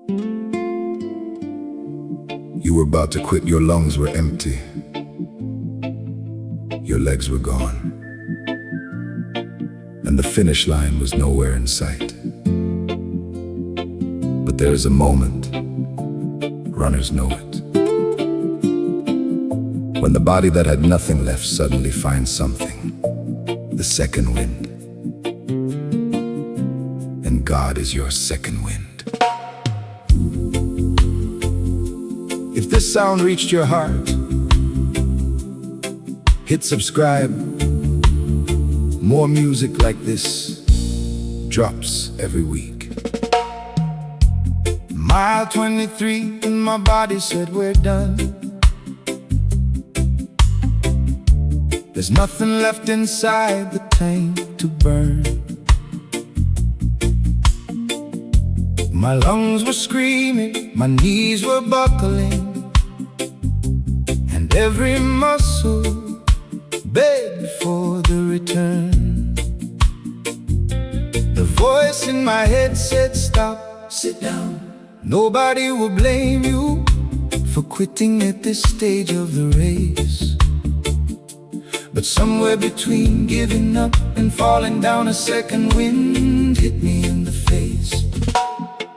You were about to quit, your lungs were empty. Your legs were gone. And the finish line was nowhere in sight. But there is a moment, runners know it, when the body that had nothing left suddenly finds something, the second wind. And God is your second wind. If this sound reached your heart, hit subscribe. More music like this drops every week. Mile 23 and my body said we're done. There's nothing left inside the tank to burn. My lungs were screaming, my knees were buckling, and every muscle begged for the return. The voice in my head said, stop, sit down. Nobody will blame you for quitting at this stage of the race. But somewhere between giving up and falling down, a second wind hit me in the face.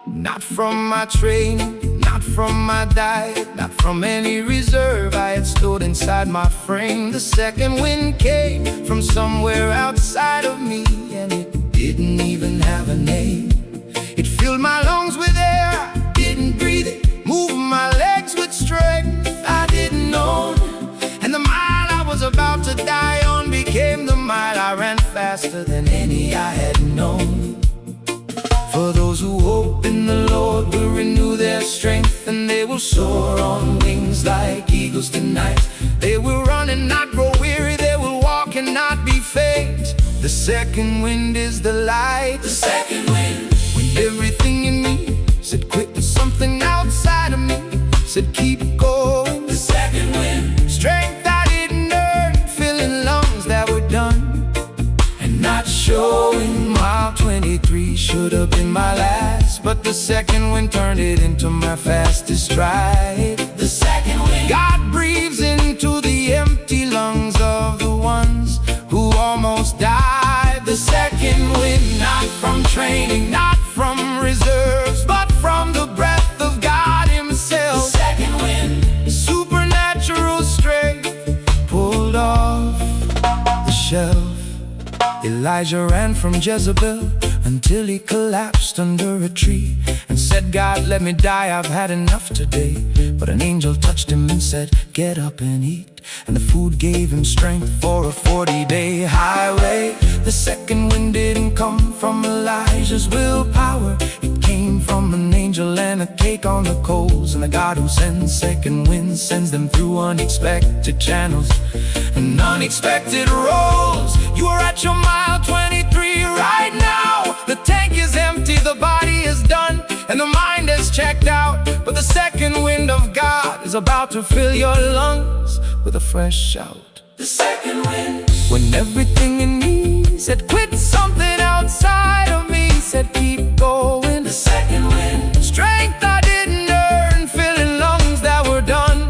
Not from my training, not from my diet, not from any reserve I had stored inside my frame. The second wind came from somewhere outside of me, and it didn't even have a name. It filled my lungs with air, I didn't breathe it, moved my legs with strength I didn't own. And the mile I was about to die on became the mile I ran faster than any I had known. For those who hope in the Lord will renew their strength, and they will soar on wings like eagles tonight. They will run and not grow weary, they will walk and not be faint. The second wind is the light, the second wind. When everything in me said quit, there's something outside of me said keep going. The second wind. Strength I didn't earn, filling lungs that were done and not showing. Mile 23 should have been my last, but the second wind turned it into my fastest stride. The second wind. God breathes into the empty lungs of the ones who almost died. The second wind, not from training, not from reserves, but from the breath of God Himself. The second wind. Supernatural strength pulled off the shelf. Elijah ran from Jezebel until he collapsed under a tree and said, God, let me die, I've had enough today. But an angel touched him and said, get up and eat. And the food gave him strength for a 40-day highway. The second wind didn't come from Elijah's willpower. It came from an angel and a cake on the coals. And the God who sends second winds sends them through unexpected channels and unexpected roads. You are at your mile 23 right now. The tank is empty, the body is done, and the mind has checked out. But the second wind of God is about to fill your lungs with a fresh shout. The second wind. When everything in me said quit, something outside of me said keep going. The second wind. Strength I didn't earn, filling lungs that were done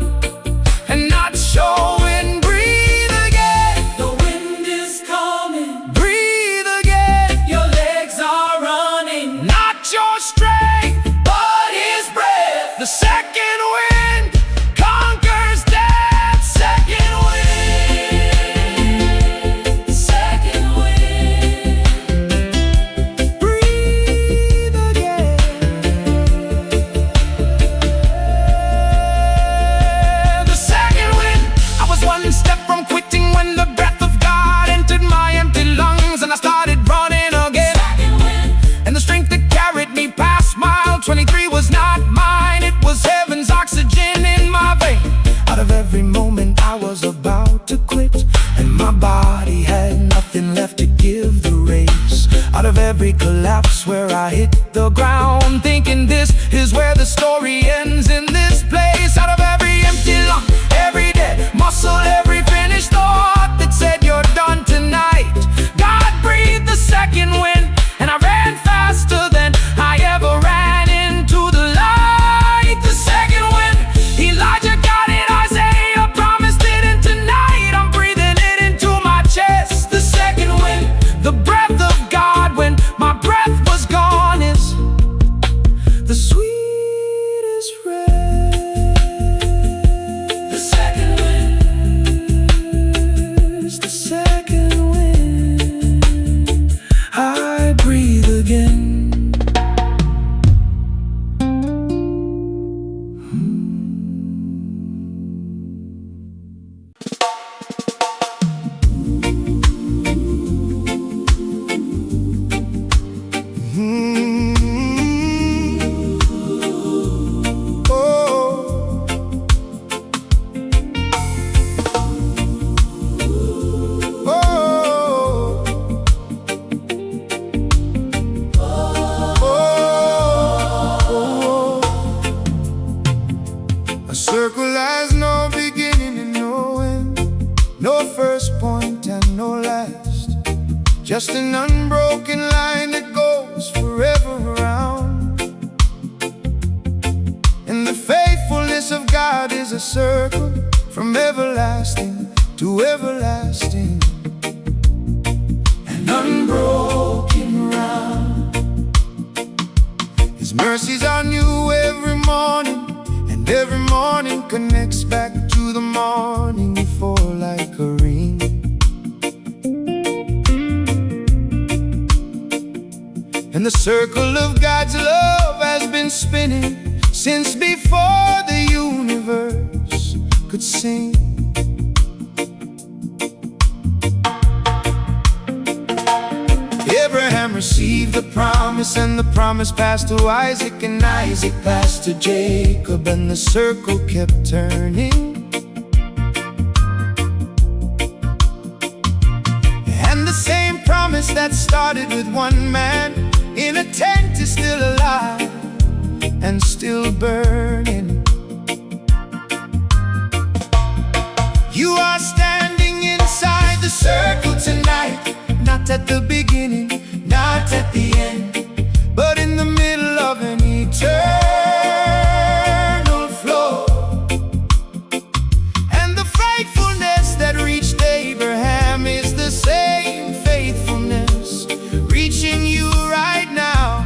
and not showing. Breathe again. The wind is coming. Breathe again. Your legs are running. Not your strength, but His breath. The second wind conquers death. Second wind. Second wind. Breathe again. The second wind. I was one step from quitting when the breath of God entered my empty lungs and I started running again. Second wind. And the strength that carried me past mile 23 was not mine, it was heaven's oxygen in my vein. Out of every moment I was about to quit, and my body had nothing left to give the race. Out of every collapse where I hit the ground, thinking this is where the story ends, in this place. Out of every empty lung, every dead muscle, every finished thought that said you're done tonight, God breathed the second wind, and I ran faster than I ever ran into the light. God is a circle from everlasting to everlasting, an unbroken round. His mercies are new every morning, and every morning connects back to the morning before like a ring. And the circle of God's love has been spinning since before the universe could sing. Abraham received the promise, and the promise passed to Isaac, and Isaac passed to Jacob, and the circle kept turning. And the same promise that started with one man in a tent is still alive and still burning. You are standing inside the circle tonight, not at the beginning, not at the end, but in the middle of an eternal flow. And the faithfulness that reached Abraham is the same faithfulness reaching you right now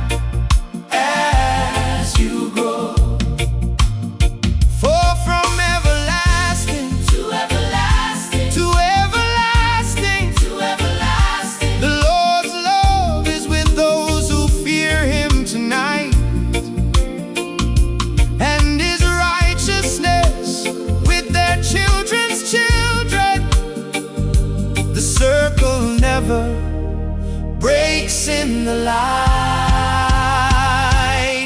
as you grow. For from everlasting to everlasting to everlasting to everlasting, the Lord's love is with those who fear Him tonight, and His righteousness with their children's children. The circle never breaks in the light.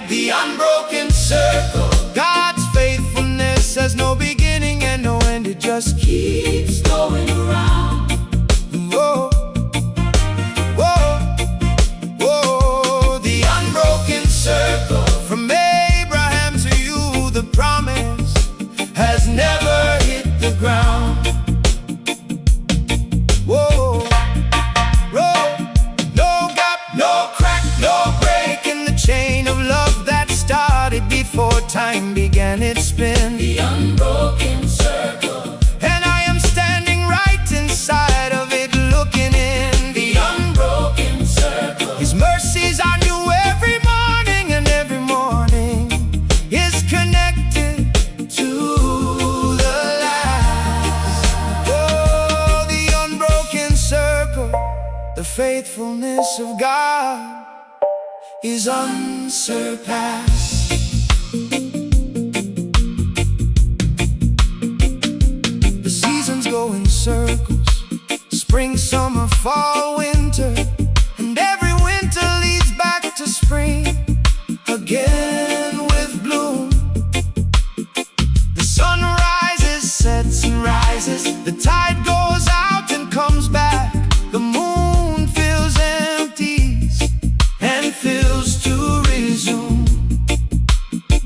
The unbroken circle. God's faithfulness has no beginning and no end. It just keeps going around. Whoa, whoa, whoa. The unbroken circle. From Abraham to you, the promise has never hit the ground. Whoa. Before time began its spin, the unbroken circle, and I am standing right inside of it, looking in. The unbroken circle. His mercies are new every morning, and every morning is connected to the last. Oh, the unbroken circle. The faithfulness of God is unsurpassed. The seasons go in circles, spring, summer, fall, winter, and every winter leads back to spring again with bloom. The sun rises, sets and rises, the tide goes out and comes back, the moon fills, empties, and fills to resume.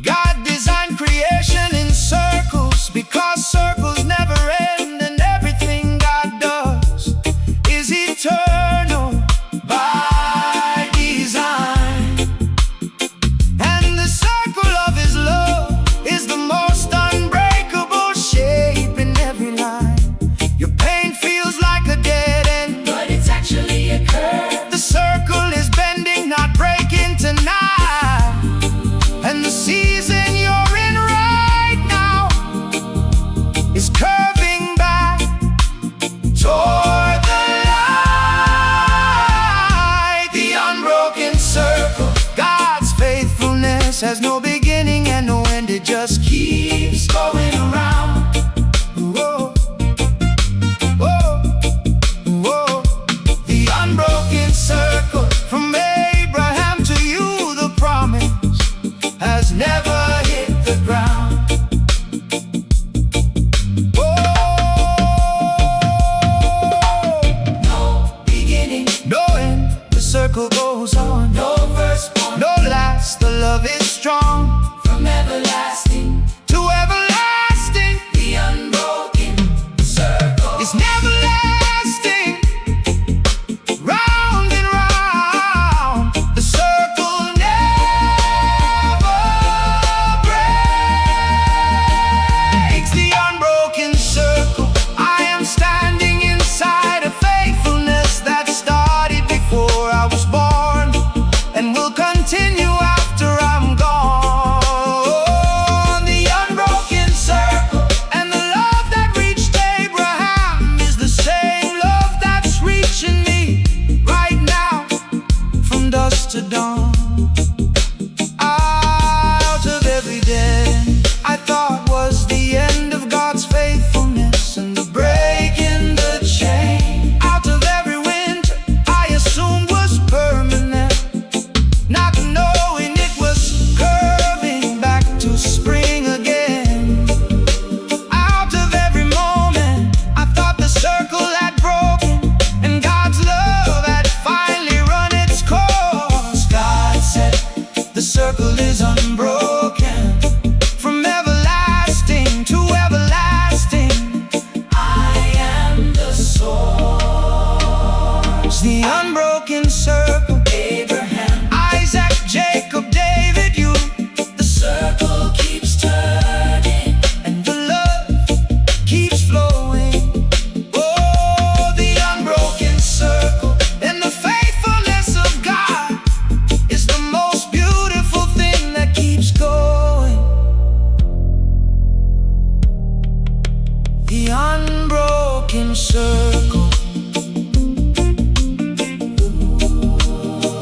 God designed creation in circles because circles never end, and everything God does is eternal by design. And the circle of His love is the most unbreakable shape in every line. Your pain feels like a dead end, but it's actually a curve. The circle is bending, not breaking tonight. And the season you're in right now is curving back toward the light. The unbroken circle. God's faithfulness has no beginning and no end. It just keeps going around. Whoa, whoa, whoa. The unbroken circle. From Abraham to you, the promise has never hit the ground. Oh, no beginning, no end. The circle goes on. No firstborn, no last. The love is strong. circle is unbroken. From everlasting to everlasting, I am the source. The unbroken circle. Abraham, Isaac, Jacob, David, you. The circle keeps turning, and the love keeps flowing. Oh, the unbroken circle and the faithfulness of God is the most beautiful thing that keeps going. The unbroken circle.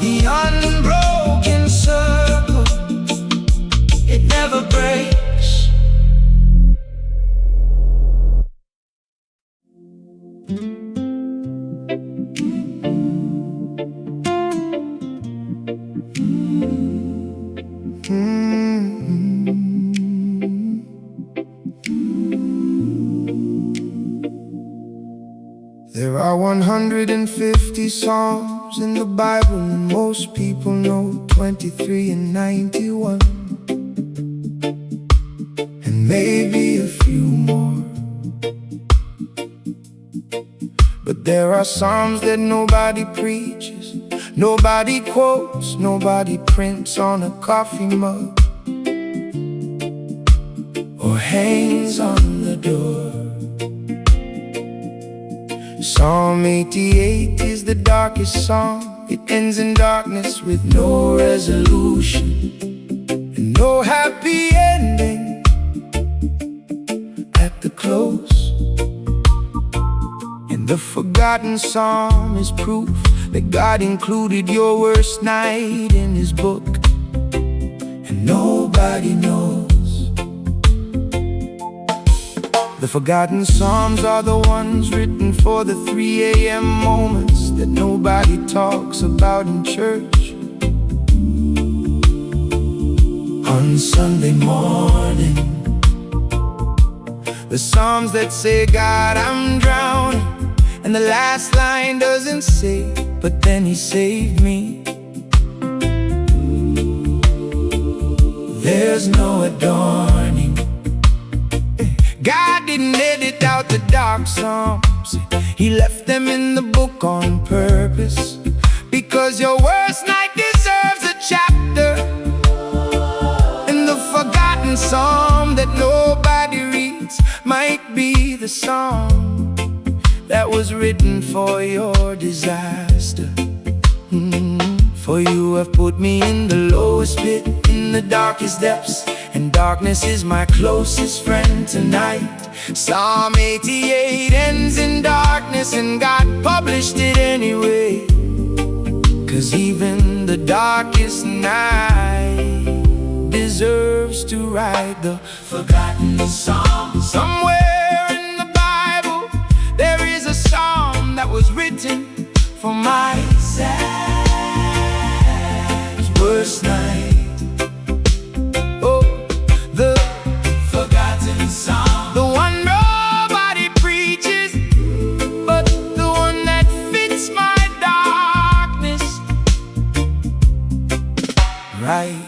The unbroken circle, it never breaks. There are 150 Psalms in the Bible, and most people know 23 and 91, and maybe a few more. But there are Psalms that nobody preaches, nobody quotes, nobody prints on a coffee mug or hangs on the door. Psalm 88 is the darkest psalm. It ends in darkness with no resolution and no happy ending at the close. And the forgotten psalm is proof that God included your worst night in His book, and nobody knows. The forgotten Psalms are the ones written for the 3 a.m. moments that nobody talks about in church. On Sunday morning, the Psalms that say, God, I'm drowning, and the last line doesn't say, but then He saved me. There's no adorning. God didn't edit out the dark Psalms. He left them in the book on purpose, because your worst night deserves a chapter. And the forgotten psalm that nobody reads might be the psalm that was written for your disaster. For you have put me in the lowest pit, in the darkest depths, and darkness is my closest friend tonight. Psalm 88 ends in darkness, and God published it anyway, 'cause even the darkest night deserves to write the forgotten psalm. Somewhere in the Bible there is a psalm that was written for my sad worst night. Oh, the forgotten psalm, the one nobody preaches, but the one that fits my darkness right.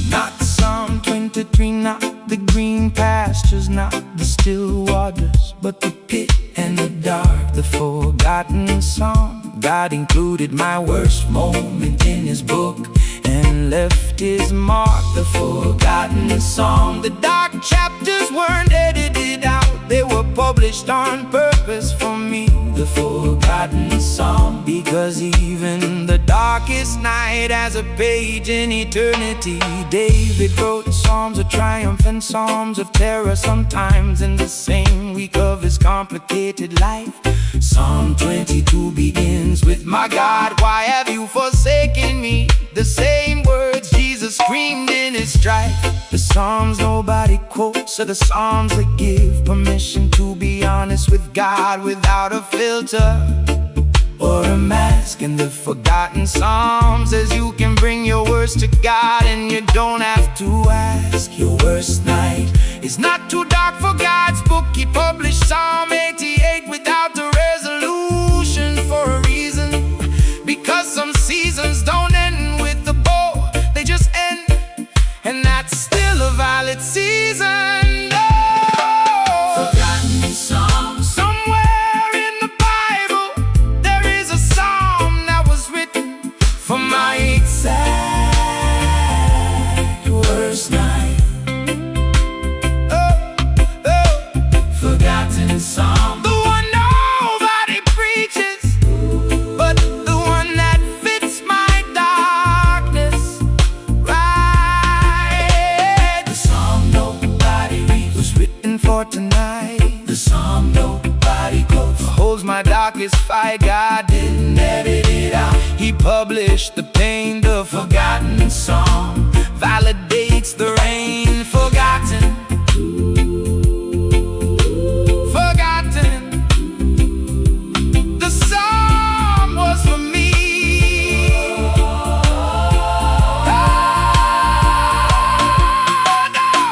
Not Psalm 23, not the green pastures, not the still waters, but the pit and the dark, the forgotten psalm. God included my worst moment in His book and left His mark. The forgotten psalm. The dark chapters weren't edited out, they were published on purpose for me. The forgotten psalm, because even the darkest night has a page in eternity. David wrote psalms of triumph and psalms of terror, sometimes in the same week of his complicated life. Psalm 22 begins with, my God, why have you forsaken me? The same words Jesus screamed in His strife. The Psalms nobody quotes are the Psalms that give permission to be honest with God without a filter or a mask. And the forgotten Psalm says you can bring your worst to God and you don't have to ask. Your worst night is not too dark for God's book. He published Psalm 88 without a resolution for a reason, because some seasons don't end with a bow, they just end embellish the pain. The forgotten song validates the rain. Forgotten, forgotten. The song was for me.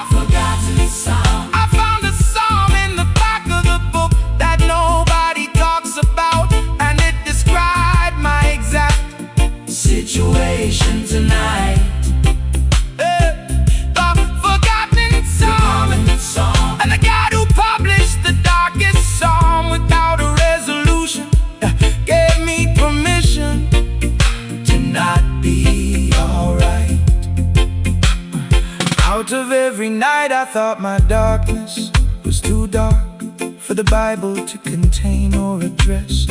Forgotten song. I found a psalm in the back of the book that nobody talks about, and it described my exact situation tonight. And the God who published the darkest psalm without a resolution gave me permission to not be alright. Out of every night I thought my darkness was too dark for the Bible to contain or address.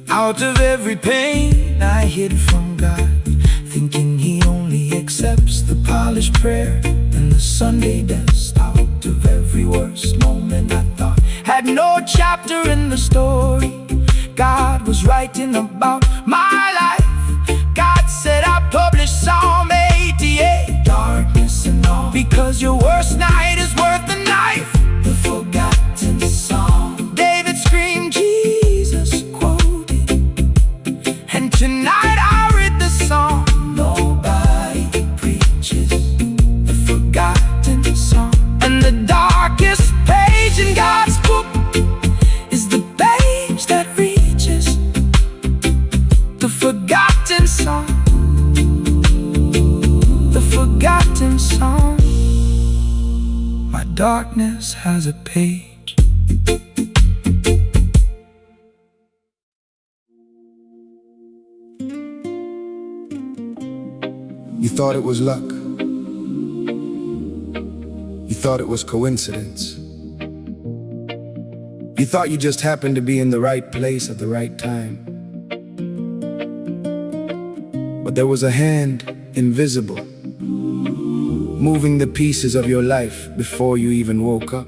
Out of every pain I hid from God, thinking He only accepts the polished prayer and the Sunday best. Out of every worst moment I thought had no chapter in the story God was writing about my life, God said I published Psalm 88, darkness and all, because your worst night is worth a knife. The forgotten song David screamed, Jesus quoted, and tonight I read the song nobody preaches. The forgotten song. And the darkest page in God's book is the page that reaches. The forgotten song. The forgotten song. My darkness has a page. You thought it was luck. You thought it was coincidence. You thought you just happened to be in the right place at the right time. But there was a hand, invisible, moving the pieces of your life before you even woke up.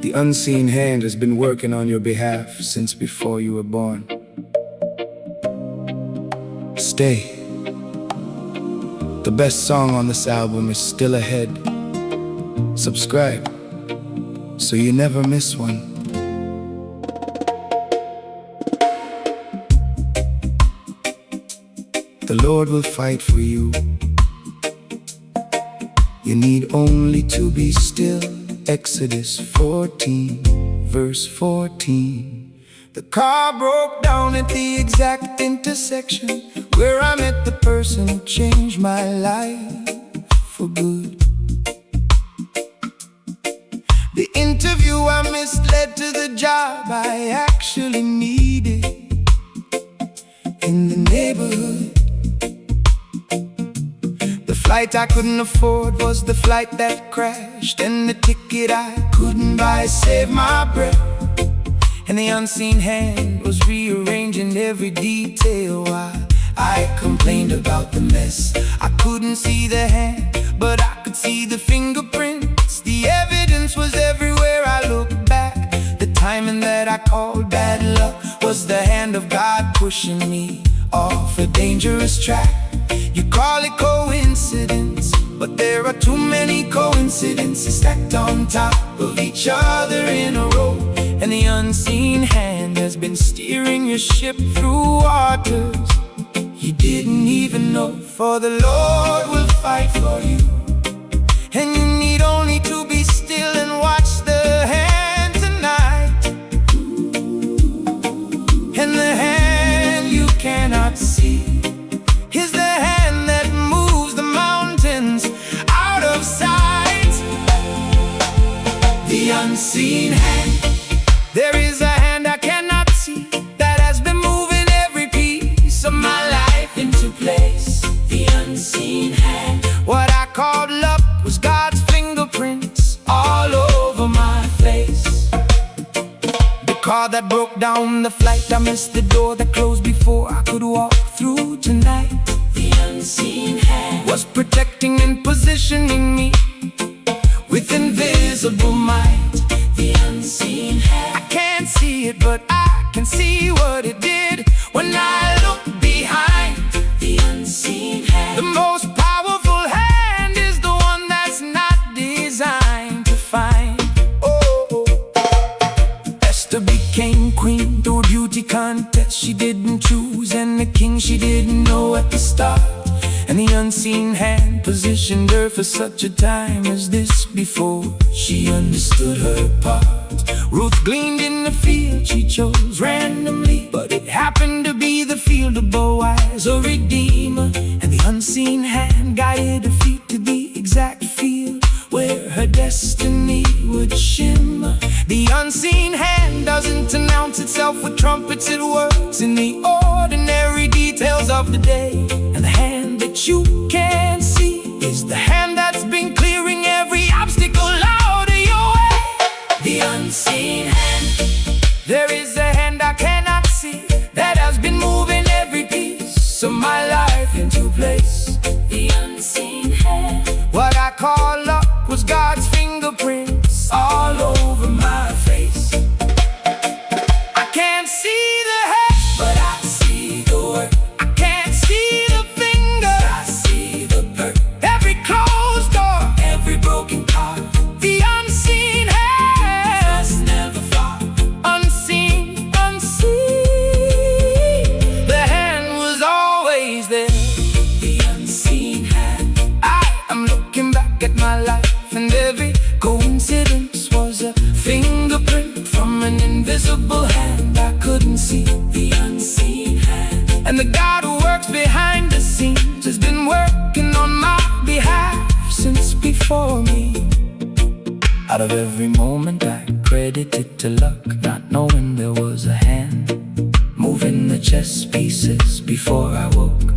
The unseen hand has been working on your behalf since before you were born. Stay. The best song on this album is still ahead. Subscribe so you never miss one. The Lord will fight for you. You need only to be still. Exodus 14, verse 14. The car broke down at the exact intersection where I met the person who changed my life for good. The interview I missed led to the job I actually needed in the neighborhood. The flight I couldn't afford was the flight that crashed, and the ticket I couldn't buy saved my breath. And the unseen hand was rearranging every detail while I complained about the mess. I couldn't see the hand, but I could see the fingerprints. The evidence was everywhere I looked back. The timing that I called bad luck was the hand of God pushing me off a dangerous track. You call it coincidence, but there are too many coincidences stacked on top of each other in a row. And the unseen hand has been steering your ship through waters you didn't even know. For the Lord will fight for you, and you need only to be still and watch the hand tonight. And the hand you cannot see is the hand that moves the mountains out of sight. The unseen hand. There is a hand I cannot see that has been moving every piece of my life into place. The unseen hand. What I called luck was God's fingerprints all over my face. The car that broke down the flight, I missed the door that closed before I could walk through tonight. The unseen hand was protecting and positioning me with invisible might. The unseen hand. I can't see it, but I can see what it did when I looked beyond. became queen through a beauty contest she didn't choose, and the king she didn't know at the start. And the unseen hand positioned her for such a time as this before she understood her part. Ruth gleaned in the field she chose randomly, but it happened to be the field of Boaz, a redeemer. And the unseen hand guided her feet to the exact field where her destiny would shimmer. The unseen hand doesn't announce itself with trumpets, it works in the ordinary details of the day. And the hand that you can't see is the hand that's been clearing every obstacle out of your way. The unseen hand. There is a hand I cannot see that has been moving every piece of my life into place. The unseen hand. What I call luck was God's fingerprints all over my face. I can't see the head, but I see the work. I can't see the fingers, I see the birth. Every closed door, every broken heart. The unseen hand was never far. Unseen, unseen. The hand was always there. The unseen hand. I am looking back at my life, and every coincidence was a fingerprint from an invisible hand I couldn't see. The unseen hand. And the God who works behind the scenes has been working on my behalf since before me. Out of every moment I credit it to luck, not knowing there was a hand moving the chess pieces before I woke.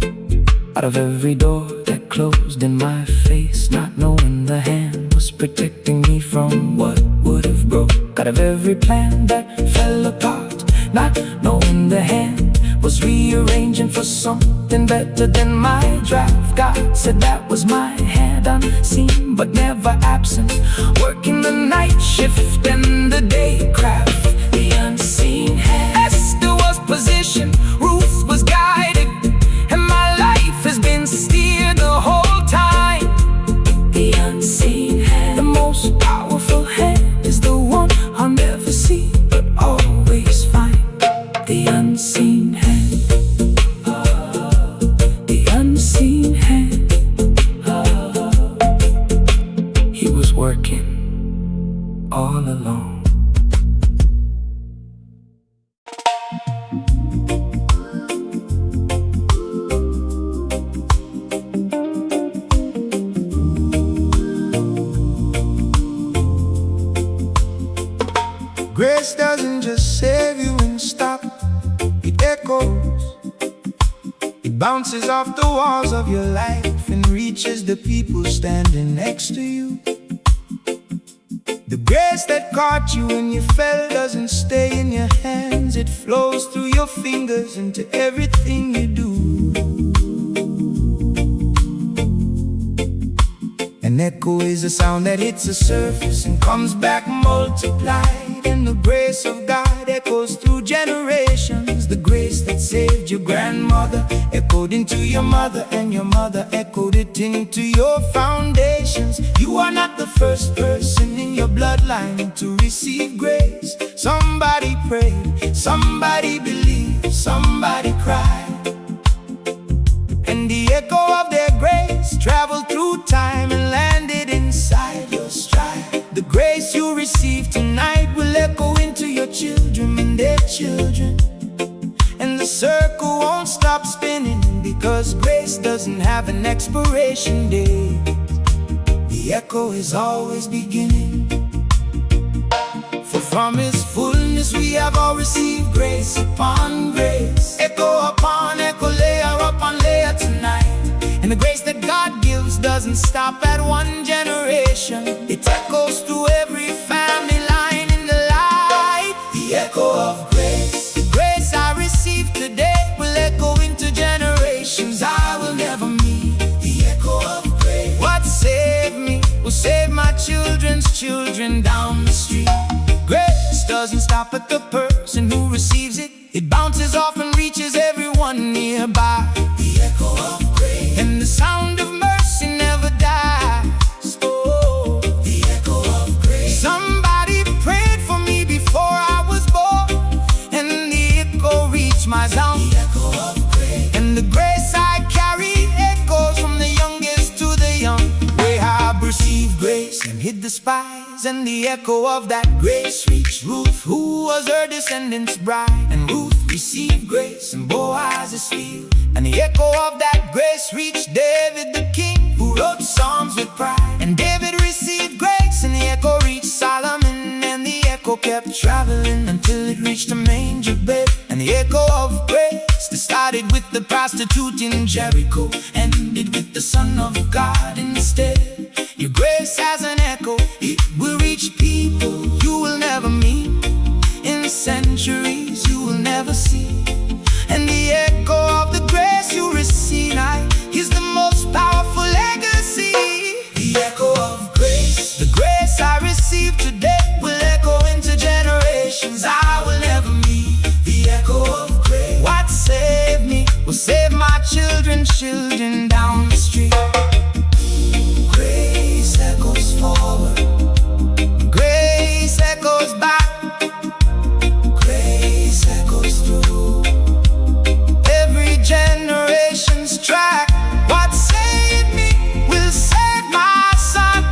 Out of every door that closed in my face, not knowing the hand was protecting me from what would have broke. Out of every plan that fell apart, not knowing the hand was rearranging for something better than my draft. God said that was my hand, unseen but never absent, working the night shift and the day craft. The unseen hand. Esther was positioned, Ruth was guided, and my life has been steered the whole time. The unseen hand. The most powerful hand is the one I'll never see but always find. The unseen hand. The unseen hand. He was working all along. Grace doesn't just save you and stop, it echoes. It bounces off the walls of your life and reaches the people standing next to you. The grace that caught you when you fell doesn't stay in your hands, it flows through your fingers into everything you do. An echo is a sound that hits the surface and comes back multiplied, and the grace of God echoes through generations. The grace that saved your grandmother echoed into your mother, and your mother echoed it into your foundations. You are not the first person in your bloodline to receive grace. Somebody prayed, somebody believed, somebody cried, and the echo of their grace traveled through time and landed inside your stride. The grace you receive tonight will echo into your children and their children, and the circle won't stop spinning, because grace doesn't have an expiration date. The echo is always beginning, for from His fullness we have all received grace upon grace. Echo upon echo, layer upon layer tonight. And the grace that God gives doesn't stop at one generation, it echoes through every family line in the light. The echo of grace. The grace I receive today will echo into generations I will never meet. The echo of grace. What saved me will save my children's children down the street. Grace doesn't stop at the person who receives it, it bounces off and reaches everyone nearby. The echo of grace. And the sound of mercy never dies. Oh, the echo of grace. Somebody prayed for me before I was born, spies, and the echo of that grace reached Ruth, who was her descendant's bride. And Ruth received grace in Boaz's field, and the echo of that grace reached David the king, who wrote psalms with pride. And David received grace, and the echo reached Solomon, and the echo kept traveling until it reached a manger bed. And the echo of grace that started with the prostitute in Jericho ended with the Son of God instead. Your grace has an echo, it will reach people you will never meet, in centuries you will never see. And the echo of the grace you receive tonight is the most powerful legacy. The echo of grace, the grace I receive today, will echo into generations I will never meet. The echo of grace, what saved me will save my children down the street. Grace echoes forward, grace echoes back, grace echoes through every generation's track. What saved me will save my son.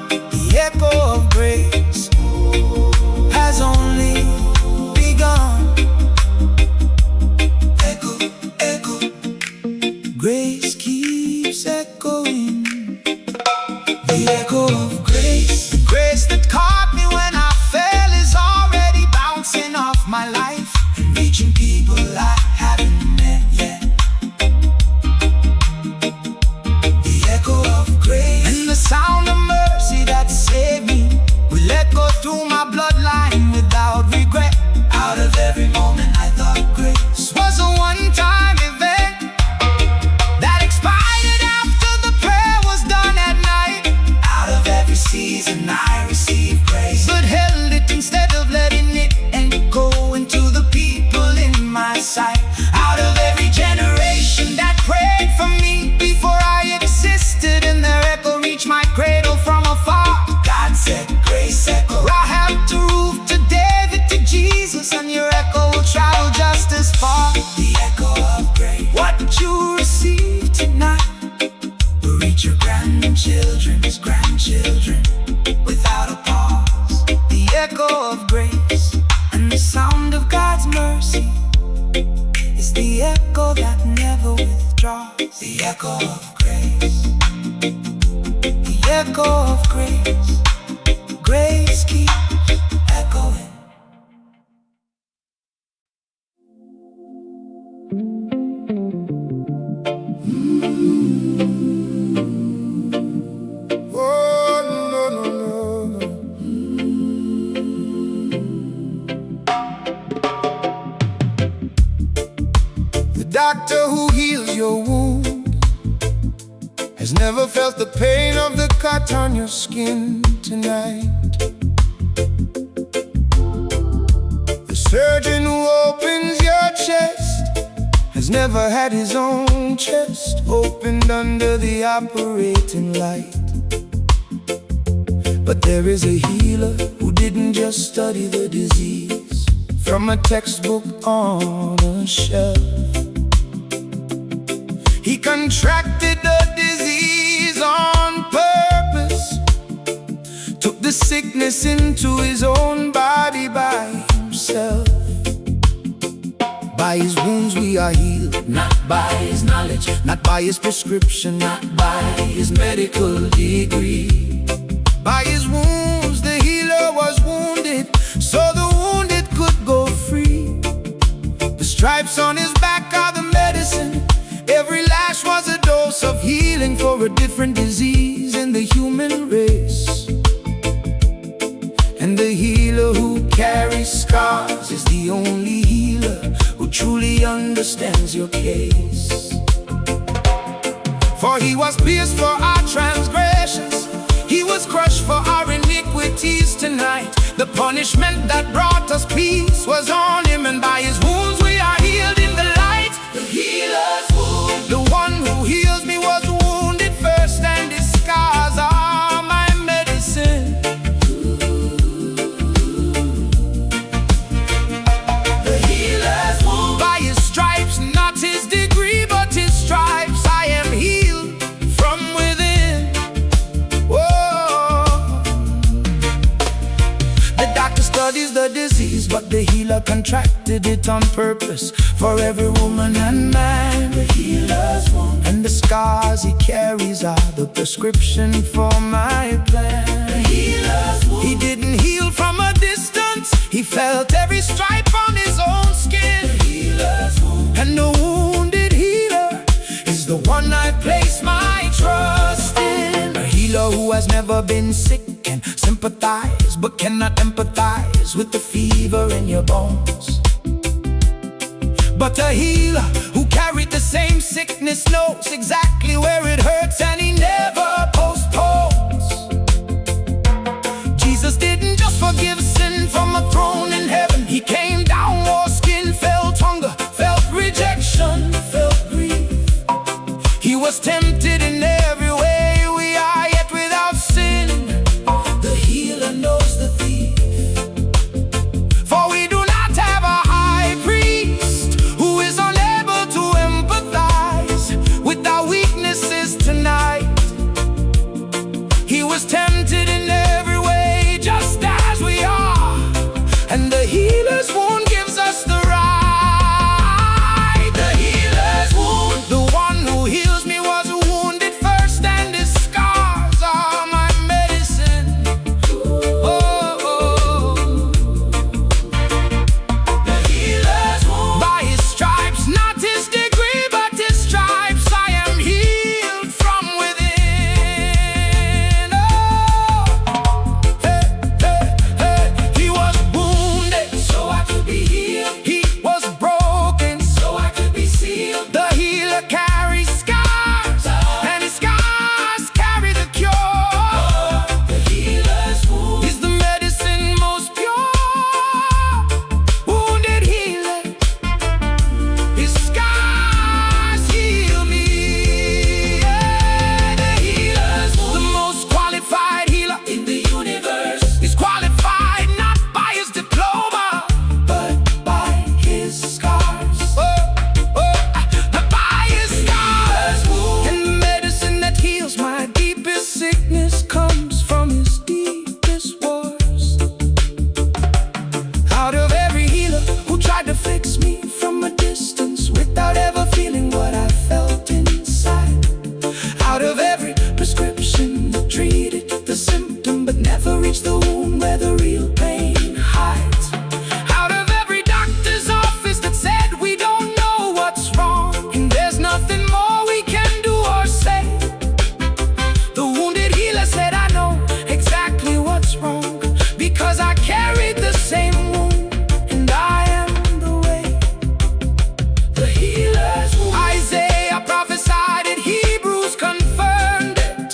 The echo of grace has only begun. Echo, echo, grace keeps echoing. The echo of grace, the grace that caught me when I fell, is already bouncing off my life and reaching people I haven't met yet. The echo of grace and the sound of mercy that saved me will echo through my bloodline without regret. Out of every moment I thought grace was a one-time event that expired after the prayer was done at night. Out of every season I received grace, but held it instead of letting it echo into the people in my sight. Out of every generation that prayed for me before I existed, and their echo reached my cradle from afar. God said, grace echo, Rahab to Ruth to David to Jesus, and your echo will travel just as far. The echo of grace, what you receive tonight will reach your grandchildren's grandchildren without a pause. The echo of grace and the sound of God's mercy is the echo that never withdraws. The echo of grace, the echo of grace, grace keeps echoing. Oh, no, no, no, no. The doctor who heals your wound has never felt the pain of the cut on your skin tonight. The surgeon who opens your chest has never had his own chest opened under the operating light. But there is a healer who didn't just study the disease from a textbook on a shelf. He contracted the disease on purpose, took the sickness into his own body by himself. By his wounds we are healed, not by his knowledge, not by his prescription, not by his medical degree. By his wounds the healer was wounded, so the wounded could go free. The stripes on his back are the medicine, every lash was a dose of healing for a different disease in the human race. And the healer who carries scars is the only healer who truly understands your case. For he was pierced for our transgressions, he was crushed for our iniquities tonight. The punishment that brought us peace was on him, and by his wounds we are healed in the light. The healer's wound, the one who heals me was wounded first, and his scars are my medicine. The healer's wound, by his stripes, not his degree, but his stripes, I am healed from within. Whoa. but the healer contracted it on purpose for every woman and man. The healer's wound and the scars he carries are the prescription for my plan. The healer's wound. He didn't heal from a distance, he felt every stripe on his own skin. The healer's wound. And the wounded healer is the one I place my trust in. A healer who has never been sick can sympathize but cannot empathize with the fever in your bones. But a healer who carried the same sickness knows exactly where it hurts, and he never postpones. Jesus didn't just forgive sin from a throne in heaven. He came down, wore skin, felt hunger, felt rejection, felt grief. He was tempted in every way we are, yet without sin. The healer knows the thief. For we do not have a high priest who is unable to empathize with our weaknesses tonight. He was tempted in every way just as we are, and the healer's wound gives us the right. The healer's wound, the one who heals me was wounded first, and his scars are my medicine. Oh, oh. The healer's wound, by his stripes, not his degree, but his stripes, I am healed from within. Oh, hey, hey, hey. He was wounded so I could be healed. He was broken so I could be sealed. The healer carries scars, and his scars carry the cure. The healer's wound is the medicine most pure. Wounded healer, his scars heal me. Yeah, the healer's wound, the most qualified healer in the universe, is qualified not by his diploma, but by his scars. By his scars. And the medicine that heals my deepest sickness comes from his deepest wars. Out of every healer who tried to fix me from a distance without ever feeling what I felt inside. Out of every prescription that treated the symptom but never reached the wound where the real pain hides. Out of every doctor's office that said we don't know what's wrong and there's nothing more we can do or say. The wounded healer said, I know exactly what's wrong, because I carried the same wound, and I am the way. The healer's wound. Isaiah prophesied it, Hebrews confirmed it.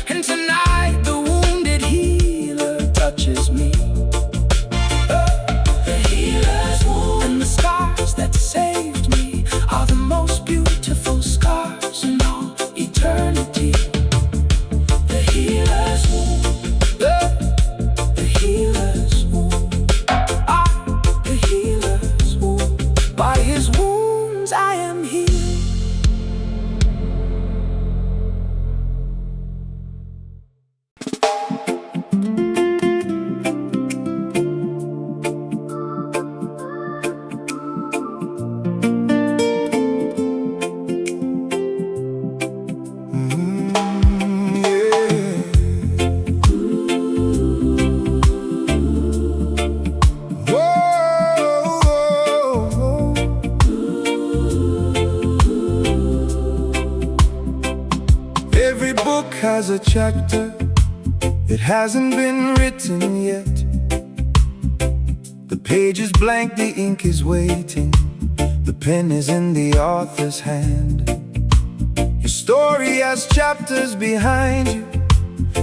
And tonight the wounded healer touches me. The healer's wound and the scars that saved me are the most beautiful scars in all eternity. The healer's wound, the healer's wound, the healer's wound. By his wounds I am healed. Every book has a chapter, it hasn't been written yet. The page is blank, the ink is waiting, the pen is in the author's hand. Your story has chapters behind you,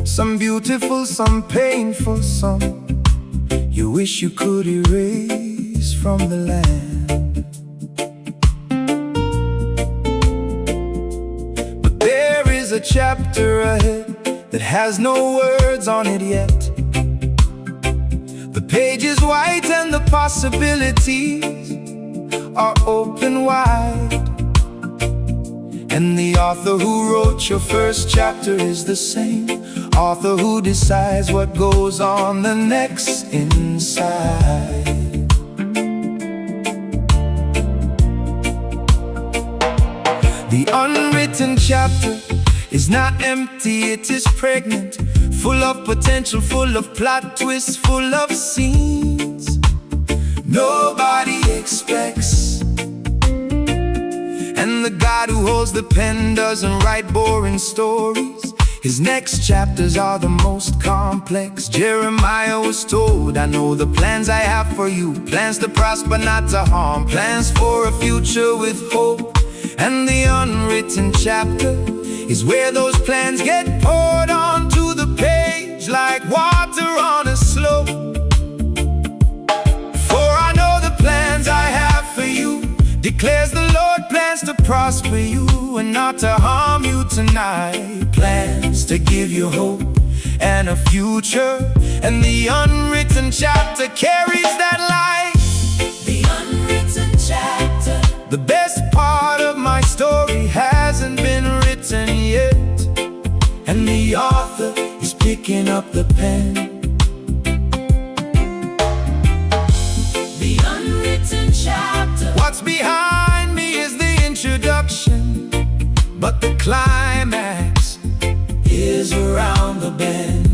some beautiful, some painful, some you wish you could erase from the land. But there is a chapter ahead that has no words on it yet. The page is white and the possibilities are open wide. And the author who wrote your first chapter is the same author who decides what goes on the next inside. The unwritten chapter is not empty, it is pregnant, full of potential, full of plot twists, full of scenes nobody expects. And the God who holds the pen doesn't write boring stories. His next chapters are the most complex. Jeremiah was told, I know the plans I have for you, plans to prosper, not to harm, plans for a future with hope. And the unwritten chapter is where those plans get poured onto the page like water on a slope. For I know the plans I have for you, declares the Lord, plans to prosper you and not to harm you tonight, plans to give you hope and a future. And the unwritten chapter carries that light. The unwritten chapter. The best part of my story hasn't been written yet, and the author is picking up the pen. The unwritten chapter. What's behind me is the introduction, but the climax is around the bend.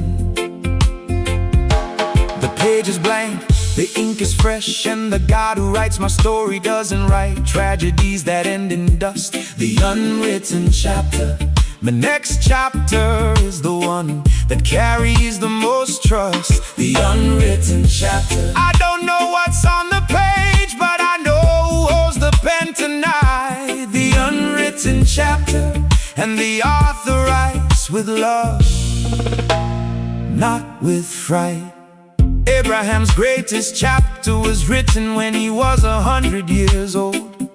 The page is blank, the ink is fresh, and the God who writes my story doesn't write tragedies that end in dust. The unwritten chapter, the next chapter is the one that carries the most trust. The unwritten chapter. I don't know what's on the page, but I know who holds the pen tonight. The unwritten chapter, and the author writes with love, not with fright. Abraham's greatest chapter was written when he was 100 years old,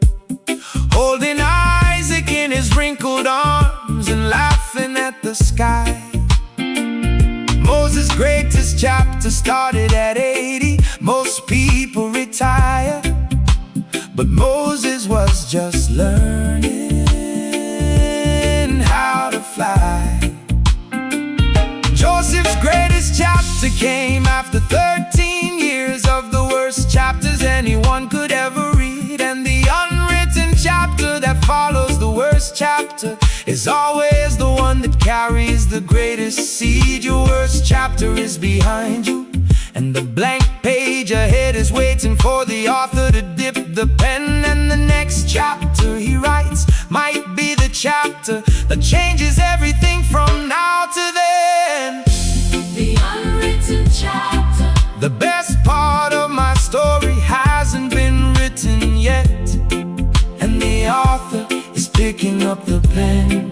holding Isaac in his wrinkled arms and laughing at the sky. Moses' greatest chapter started at 80. Most people retire, but Moses was just learning how to fly. Joseph's greatest chapter came after 13 years of the worst chapters anyone could ever read. And the unwritten chapter that follows the worst chapter is always the one that carries the greatest seed. Your worst chapter is behind you, and the blank page ahead is waiting for the author to dip the pen. And the next chapter he writes might be the chapter that changes everything from now to then. The unwritten chapter. The best part of my story hasn't been written yet, and the author is picking up the pen.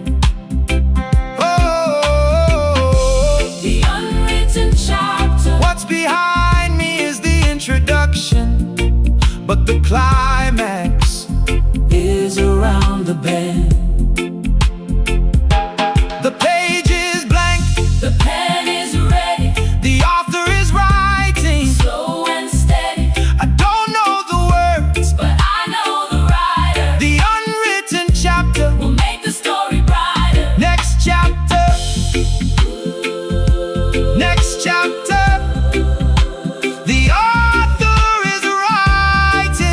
The unwritten chapter. What's behind me is the introduction, but the climax is around the bend. The page is blank, The pen is ready, the author is writing slow and steady, I don't know the words, but I know the writer the unwritten chapter. will make the story brighter. Next chapter, next chapter, the author is writing.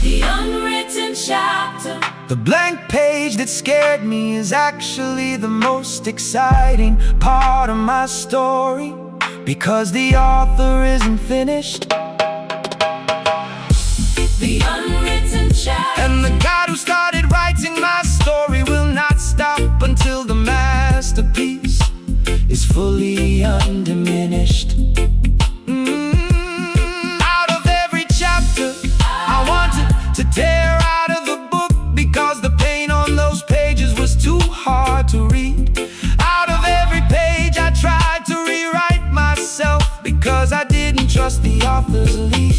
The unwritten chapter. The blank page that scared me is actually the most exciting part of my story, because the author isn't finished. The unwritten chapter. And the God who started writing my story will not stop until the masterpiece is fully undiminished. Out of every chapter I wanted to tear out of the book, because the pain on those pages was too hard to read. Out of every page I tried to rewrite myself, because I didn't trust the author's lead.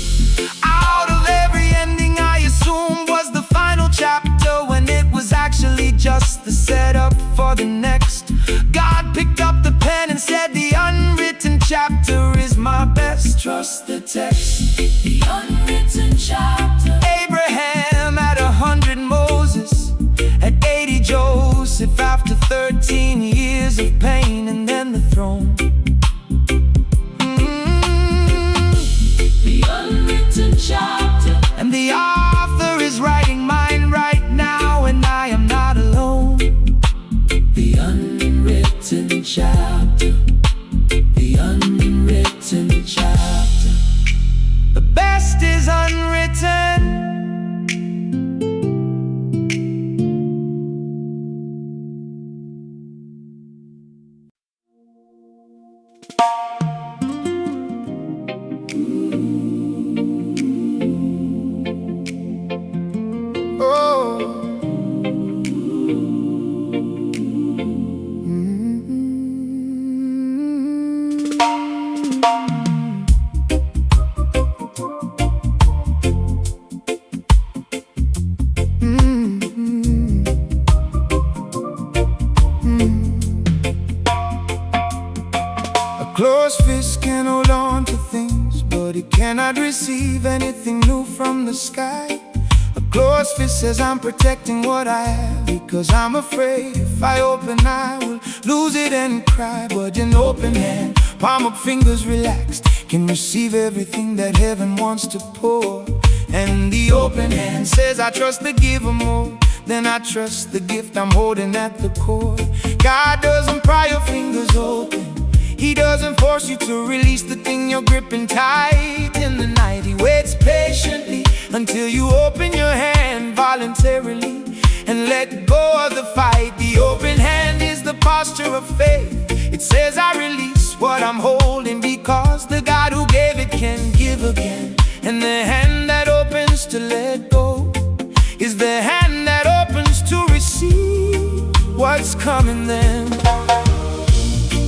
Out of every ending I assumed was the final chapter, when it was actually just the setup for the next. God picked up the pen and said, the unwritten chapter is my best, trust the text. is writing mine right now, and I am not alone. The unwritten chapter, the unwritten chapter. The best is unwritten. Closed fist can hold on to things, but it cannot receive anything new from the sky. A closed fist says I'm protecting what I have, because I'm afraid if I open I will lose it and cry. But an open hand, palm up, fingers relaxed, can receive everything that heaven wants to pour. And the open hand says I trust the giver more than I trust the gift I'm holding at the core. God doesn't pry your fingers open. He doesn't force you to release the thing you're gripping tight in the night. He waits patiently until you open your hand voluntarily and let go of the fight. The open hand is the posture of faith. It says I release what I'm holding, because the God who gave it can give again. And the hand that opens to let go is the hand that opens to receive what's coming then.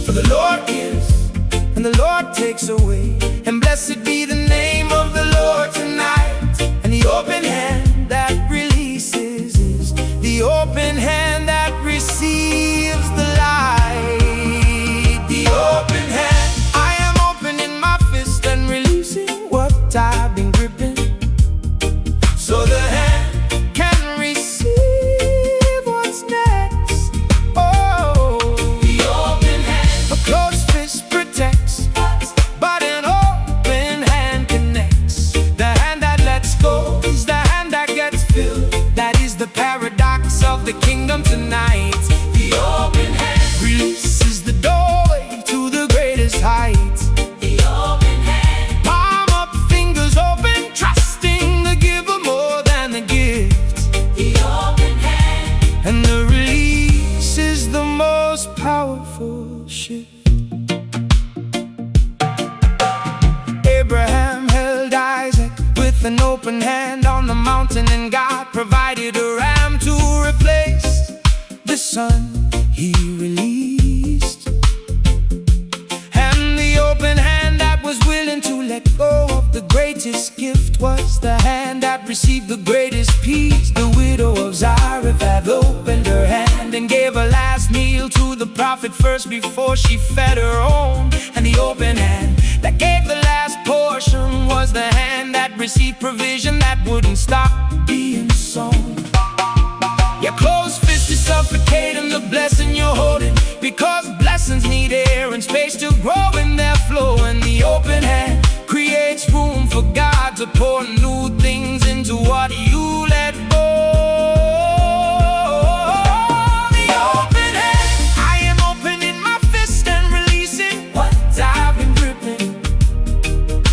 For the Lord gives, and the Lord takes away, and blessed be the name of the Lord tonight. And the open hand that releases is the open hand that receives the light. The open hand, I am opening my fist and releasing what I've been gripping, so the hand can receive what's next. Oh, the open hand, a closed fist protects, but an open hand connects. The hand that lets go is the hand that gets filled. That is the paradox of the kingdom tonight. The open hand releases the doorway to the greatest heights. The open hand, palm up, fingers open, trusting the giver more than the gift. The open hand, and the release is the most powerful shift. Abraham held Isaac with an open hand on the mountain, and God provided a ram to replace the son he released. And the open hand that was willing to let go of the greatest gift was the hand that received the greatest peace. The widow of Zarephath opened her hand and gave a last meal to the prophet first before she fed her own. And the open hand that gave the last portion was the hand that received provision that wouldn't stop being sown. Your closed fist is suffocating the blessing you're holding, because blessings need air and space to grow in their flow. And the open hand creates room for God to pour new things into what you let go. The open hand, I am opening my fist and releasing what I've been gripping,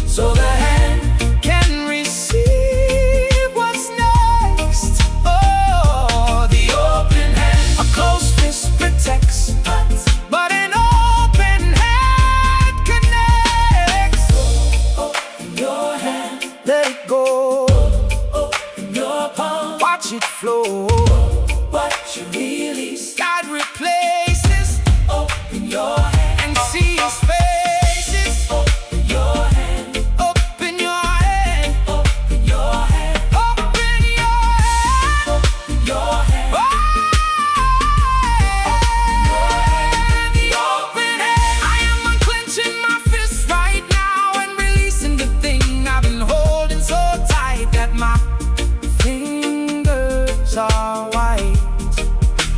so the hand can receive what's next. Oh, the open hand, a closed fist protects, but an open hand connects. Open your hand, let it go. Open your palm, watch it flow. What you release, God replaces. Open your hand and see His faces. Open your hand, open your hand, open your hand, open your hand, open your hand. The open hand, I am unclenching my fist right now and releasing the thing I've been holding so tight that my fingers are white.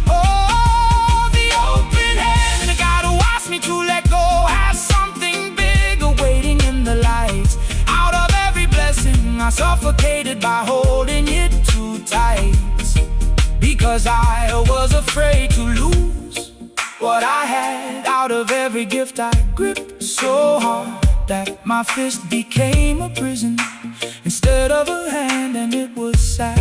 Oh, the open hand, the God who asked me to let go has something big awaiting in the light. Out of every blessing I suffocated by holding it too was afraid to lose what I had. Out of every gift I gripped so hard that my fist became a prison instead of a hand, and it was sad.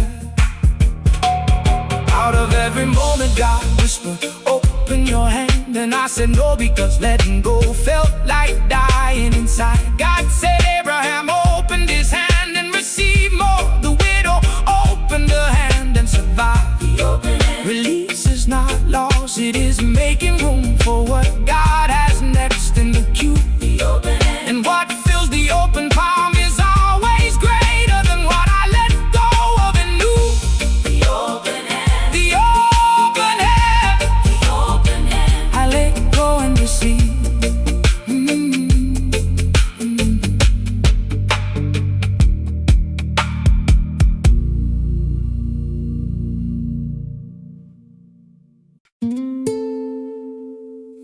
Out of every moment God whispered, open your hand, and I said no, because letting go felt like dying inside. God said, Abraham opened his hand and received more. The widow opened her hand and survived. Release is not loss, it is making room for what God has next in the queue. And what fills the open palm is always greater than what I let go of and knew. The open hand, the open hand, the open hand. I let go and receive.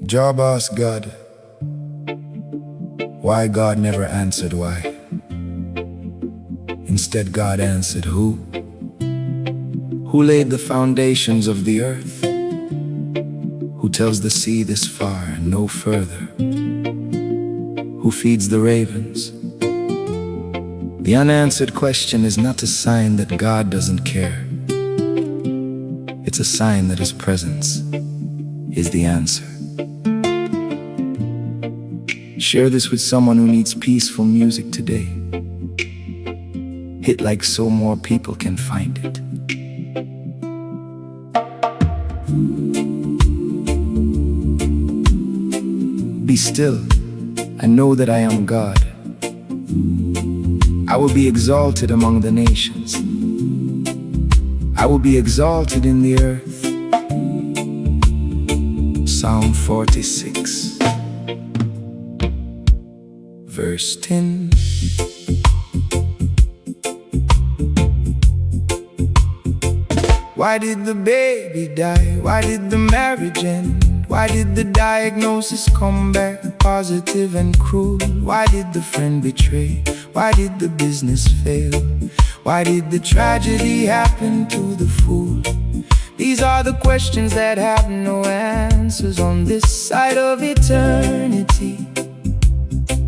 Job asked God, why God never answered why. Instead God answered who? Who laid the foundations of the earth? Who tells the sea this far and no further? Who feeds the ravens? The unanswered question is not a sign that God doesn't care. It's a sign that His presence is the answer. Share this with someone who needs peaceful music today. Hit like so more people can find it. Be still, I know that I am God. I will be exalted among the nations. I will be exalted in the earth. Psalm 46, verse 10. Why did the baby die? Why did the marriage end? Why did the diagnosis come back positive and cruel? Why did the friend betray? Why did the business fail? Why did the tragedy happen to the fool? These are the questions that have no answers on this side of eternity.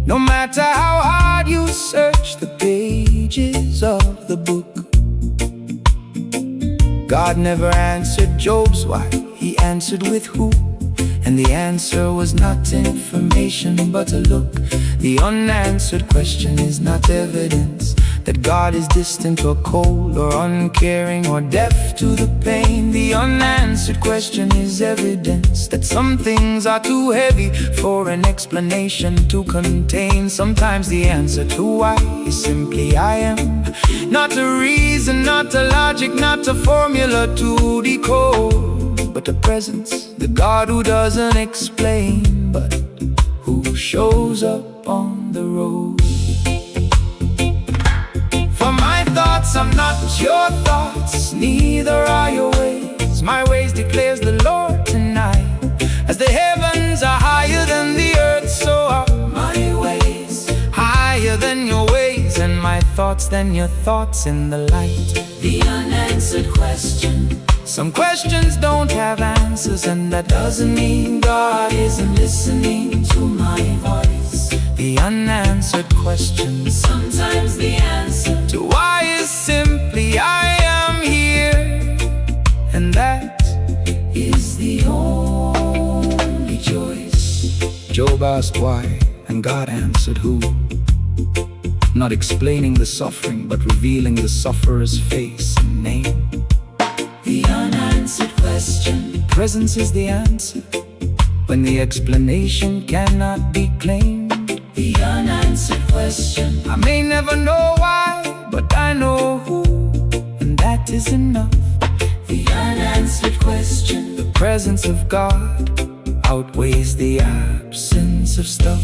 No matter how hard you search the pages of the book, God never answered Job's why, He answered with who. And the answer was not information but a look. The unanswered question is not evidence that God is distant or cold or uncaring or deaf to the pain. The unanswered question is evidence that some things are too heavy for an explanation to contain. Sometimes the answer to why is simply I am. Not a reason, not a logic, not a formula to decode, but a presence, the God who doesn't explain, but who shows up on the road. For my thoughts are not your thoughts, neither are your ways. My ways declares the Lord tonight. As the heavens are higher than the earth, so are my ways higher than your ways, and my thoughts than your thoughts in the light. The unanswered question. Some questions don't have answers, and that doesn't mean God isn't listening to my voice. The unanswered question. Sometimes the answer to why is simply I am here, and that is the only choice. Job asked why, and God answered who. Not explaining the suffering, but revealing the sufferer's face and name. The unanswered question. Presence is the answer when the explanation cannot be claimed. The unanswered question. I may never know why, but I know who, and that is enough. The unanswered question. The presence of God outweighs the absence of stuff.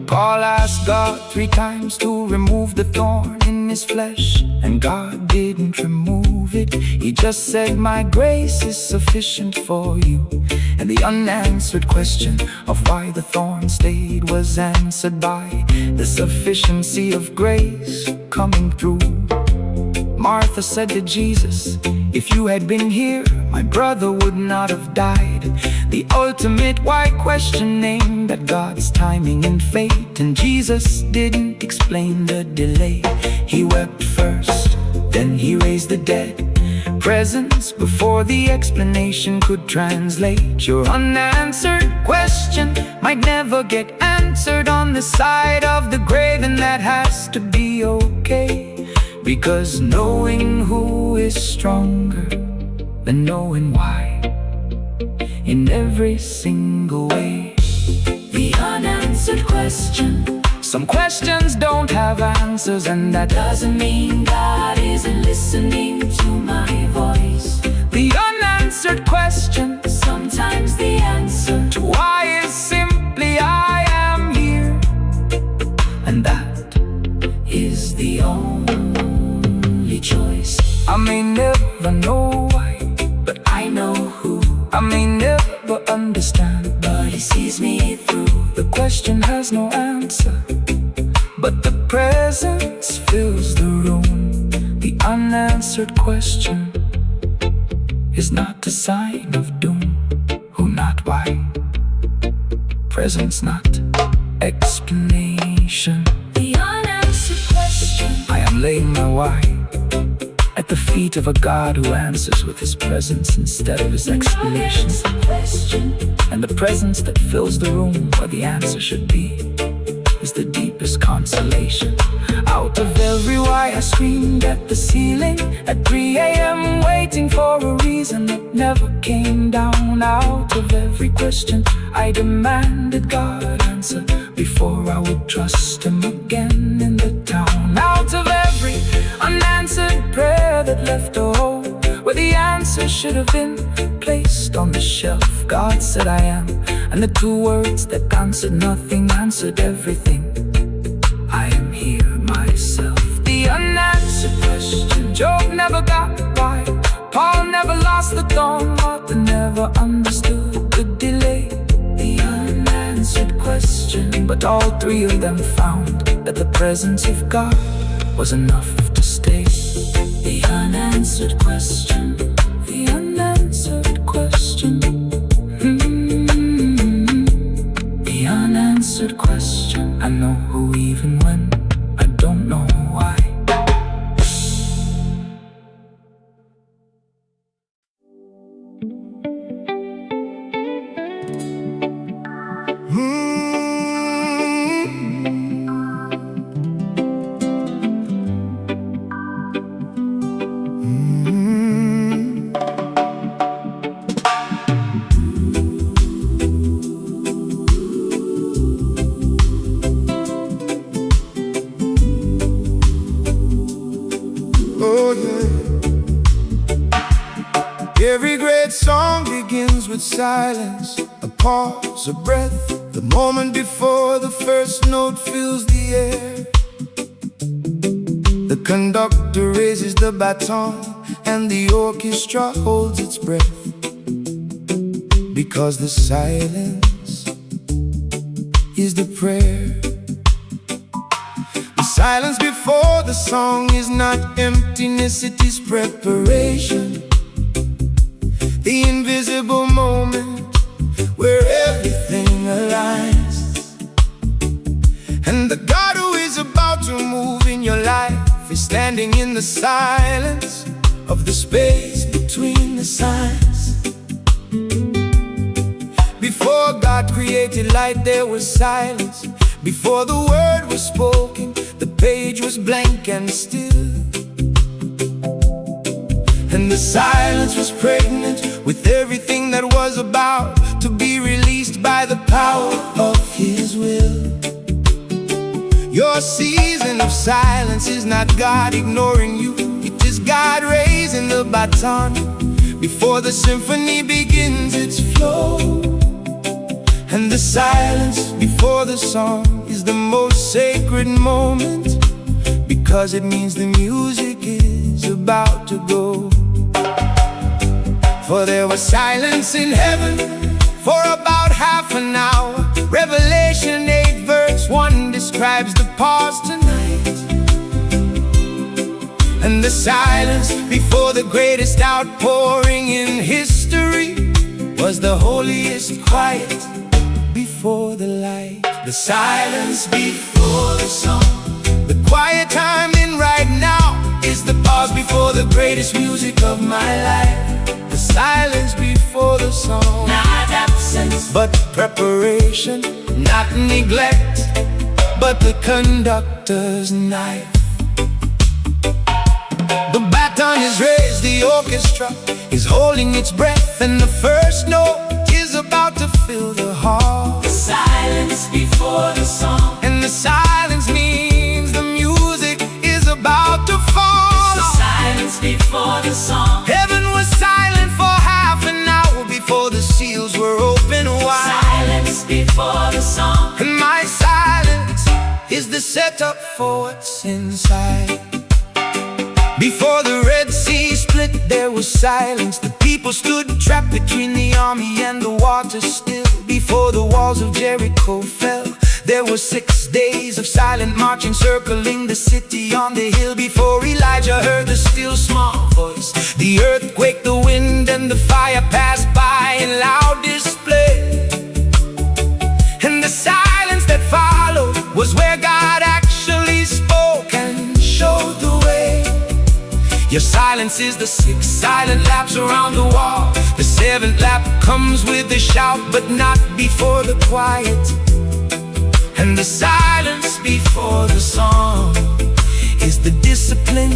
Paul asked God 3 times to remove the thorn in his flesh, and God didn't remove it. He just said, my grace is sufficient for you. And the unanswered question of why the thorn stayed was answered by the sufficiency of grace coming through. Martha said to Jesus, If you had been here, my brother would not have died. The ultimate why question aimed at God's timing and fate. And Jesus didn't explain the delay. He wept first, then he raised the dead. Presence before the explanation could translate. Your unanswered question might never get answered on the side of the grave, and that has to be okay, because knowing who is stronger than knowing why, in every single way. The unanswered question. Some questions don't have answers, and that Doesn't mean God isn't listening to my voice. the unanswered question Sometimes the answer to why is simply I am here, and that is the only choice. I may never know why, But I know who, I may never understand. but he sees me through. The question has no answer, but the presence fills the room. The unanswered question is not a sign of doom. Who, not why. Presence, not explanation. The unanswered question. I am laying my why at the feet of a God who answers with his presence instead of his explanation. Unanswered question. And the presence that fills the room where the answer should be is the deepest consolation. Out of every why I screamed at the ceiling at 3 a.m. waiting for a reason that never came down. Out of every question I demanded God answer before I would trust him again in the town. Out of every unanswered prayer that left a hole where the answer should have been placed on the shelf, God said I am, and the two words that answered nothing answered everything. I am here myself. The unanswered question. Job never got by, Paul never lost the thorn, Martha never understood the delay. The unanswered question. But all three of them found that the presence of God was enough to stay. The unanswered question. The unanswered question. The unanswered question. I know who even when I don't know why. Oh yeah. Every great song begins with silence, a pause, a breath, the moment before the first note fills the air. The conductor raises the baton and the orchestra holds its breath, because the silence is the prayer. The silence before the song is not emptiness, it is preparation. The invisible moment where everything aligns, and the God who is about to move in your life is standing in the silence of the space between the signs. Before God created light, there was silence. Before the word was spoken, the page was blank and still. And the silence was pregnant with everything that was about to be released by the power of His will. Your season of silence is not God ignoring you, it is God raising the baton. Before the symphony begins its flow, and the silence before the song is the most sacred moment, because it means the music is about to go. For there was silence in heaven for about half an hour. Revelation 8 verse 1 describes the pause tonight. And the silence before the greatest outpouring in history was the holiest quiet before the light. The silence before the song. The quiet time in right now is the pause before the greatest music of my life. The silence before the song. Not absence, but preparation. Not neglect, but the conductor's knife. The baton is raised, the orchestra is holding its breath, and the first note is about to fill the hall. the silence before the song. And the silence means the music is about to fall. The silence before the song. Heaven was silent for half an hour before the seals were open wide. Silence before the song. And my silence is the setup for what's inside. Before the Red Sea split, there was silence. The people stood trapped between the army and the water still. Before the walls of Jericho fell, there were 6 days of silent marching, circling the city on the hill. Before Elijah heard the still small voice, the earthquake, the wind, and the fire passed by in loud display. And the silence that followed was where God actually spoke and showed the way. Your silence is the 6 silent laps around the wall. The 7th lap comes with a shout, but not before the quiet. And the silence before the song is the discipline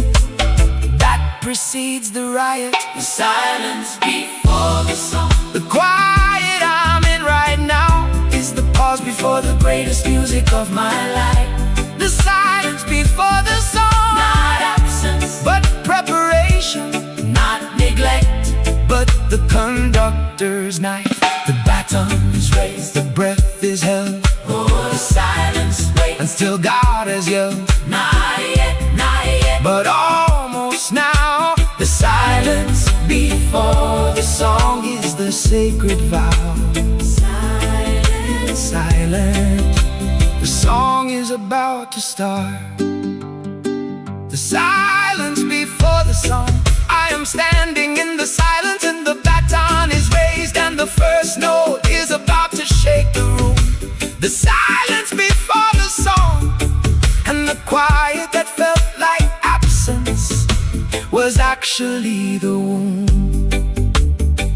that precedes the riot. The silence before the song. The quiet I'm in right now is the pause before the greatest music of my life. The silence before the song. Not absence, But preparation, not neglect, but the conductor's knife. The baton is raised, the breath is held, oh, the silence waits. and still God has yelled, Not yet, not yet. but almost now. The silence before the song is the sacred vow. Silence, Silent, the song is about to start. The silence before the song. I am standing in the silence, and the baton is raised, and the first note is about to shake the room. The silence before the song, and the quiet that felt like absence was actually the womb.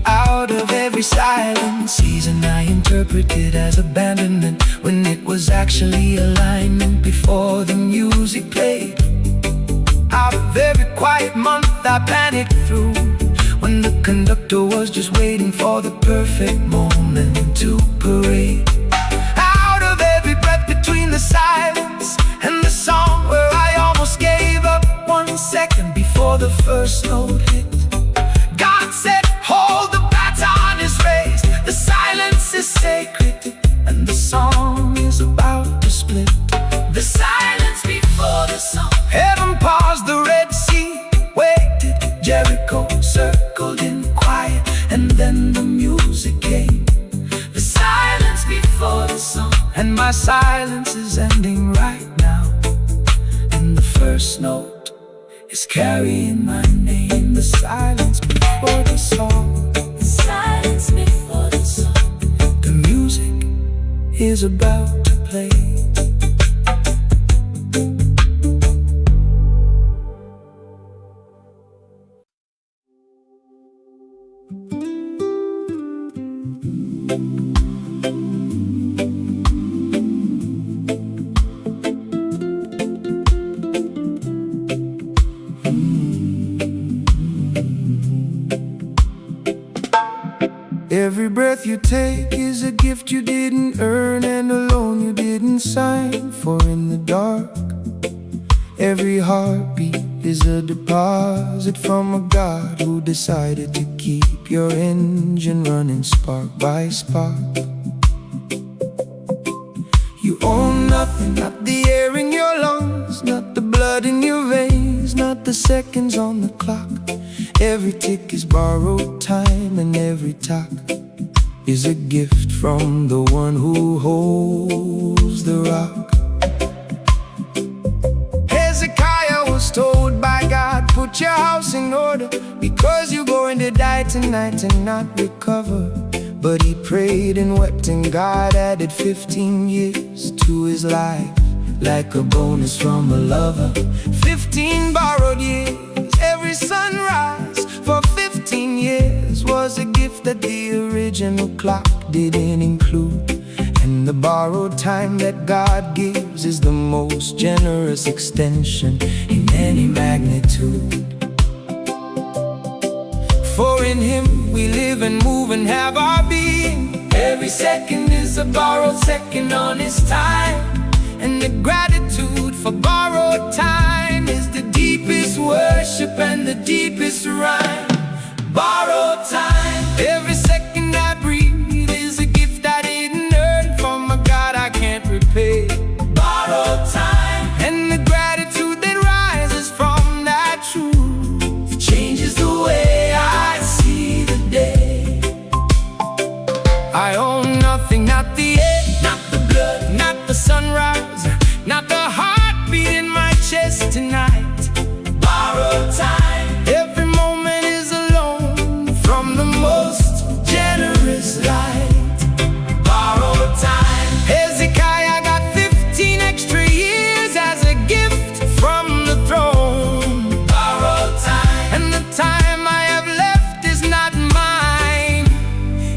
Out of every silent season I interpreted as abandonment, when it was actually alignment before the music played. Out of every quiet month I panicked through, when the conductor was just waiting for the perfect moment to parade. Out of every breath between the silence and the song, where I almost gave up 1 second before the first note hit, God said, hold, the baton is raised. The silence is sacred, and the song is about to split. the silence before the song. Heaven paused, the Red Sea waited, Jericho circled in quiet, and then the music came. The silence before the song. And my silence is ending right now, and the first note is carrying my name. The silence before the song. The silence before the song. The music is about to play. Every breath you take is a gift you didn't earn, and a loan you didn't sign for in the dark. Every heartbeat is a deposit from a God who decided to keep your engine running spark by spark. You own nothing, not the air in your lungs, not the blood in your veins, not the seconds on the clock. Every tick is borrowed time, and every talk is a gift from the one who holds the rock. Hezekiah was told by God put your house in order, because you're going to die tonight and not recover. But he prayed and wept, and God added 15 years to his life, like a bonus from a lover. 15 borrowed years, every sunrise for 15 years was a gift that the original clock didn't include. And the borrowed time that God gives is the most generous extension in any magnitude. For in him we live and move and have our being. Every second is a borrowed second on his time. And the gratitude for borrowed time is the deepest worship and the deepest rhyme. Borrowed time. Every second I breathe is a gift I didn't earn from a God I can't repay. Borrowed time. And the gratitude that rises from that truth changes the way I see the day. I own nothing, not the air, not the blood, not the sunrise, not the heartbeat in my chest tonight. Borrowed time. Every moment is a loan from the most generous light. Borrowed time. Hezekiah got 15 extra years as a gift from the throne. Borrowed time. And the time I have left is not mine,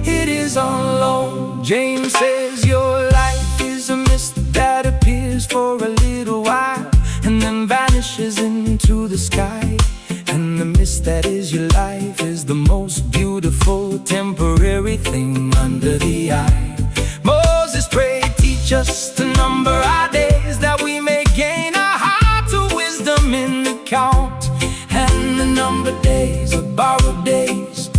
it is on loan. James says your life is a mist that appears for a little while and then vanishes into the sky. And the mist that is your life is the most beautiful temporary thing under the eye. Moses prayed, teach us to number our days, that we may gain a heart to wisdom in the count. And the numbered days are borrowed days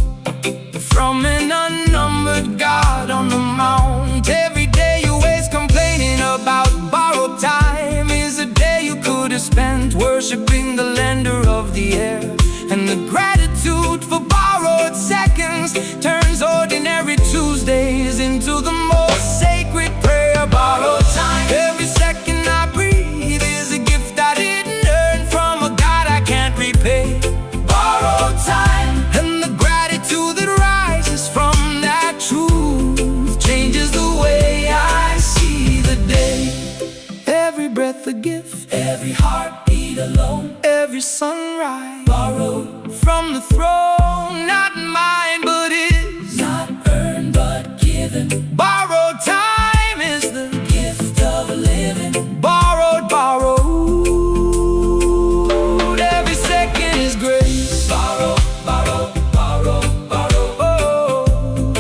from an unnumbered God on the mount. Every day you waste complaining about borrowed time is a day you could have spent worshiping the lender of the air. And the gratitude for borrowed seconds turns ordinary Tuesdays into the most sacred prayer. Borrowed time. Every second I breathe is a gift I didn't earn from a God I can't repay. Borrowed time. And the gratitude that rises from that truth changes the way I see the day. Every breath a gift, every heartbeat a loan, every sunrise borrowed from the throne. Not mine but his, not earned but given. Borrowed time is the gift of living. Borrowed, borrowed. Every second is grace. Borrowed, borrowed, borrowed, borrowed. Oh,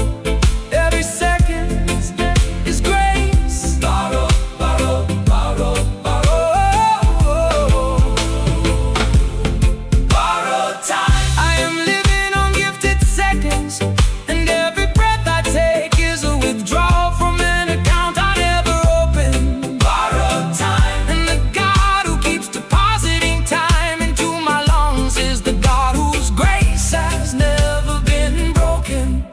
every second is grace. Borrowed, borrowed, borrowed, borrowed. Borrowed time. I am living on gifted seconds, and every breath I take is a withdrawal from an account I never opened. Borrowed time. And the God who keeps depositing time into my lungs is the God whose grace has never been broken.